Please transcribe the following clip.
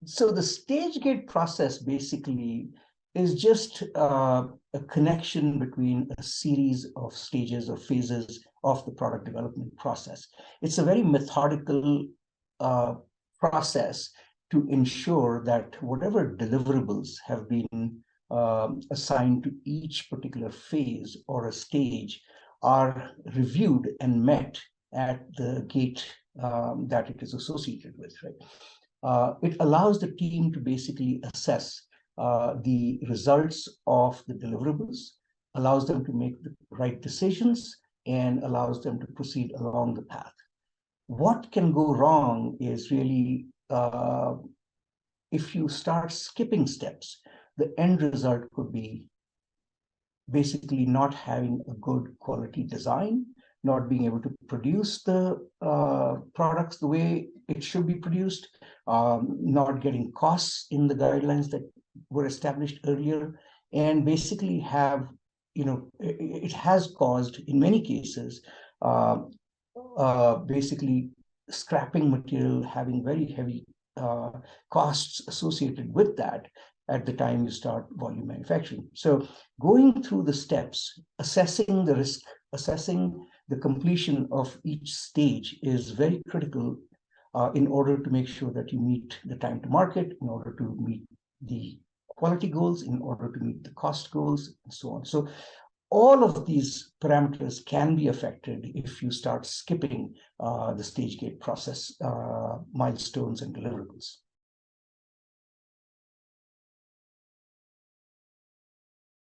So the stage gate process basically is just a connection between a series of stages or phases of the product development process. It's a very methodical uh, process to ensure that whatever deliverables have been assigned to each particular phase or a stage are reviewed and met at the gate that it is associated with, right? It allows the team to basically assess the results of the deliverables, allows them to make the right decisions, and allows them to proceed along the path. What can go wrong is really if you start skipping steps, the end result could be basically not having a good quality design, not being able to produce the products the way it should be produced, not getting costs in the guidelines that were established earlier, and basically have, it has caused in many cases, uh, basically scrapping material, having very heavy uh, costs associated with that at the time you start volume manufacturing. So going through the steps, assessing the risk, assessing the completion of each stage is very critical in order to make sure that you meet the time to market, in order to meet the quality goals, in order to meet the cost goals, and so on. So all of these parameters can be affected if you start skipping the stage gate process milestones and deliverables.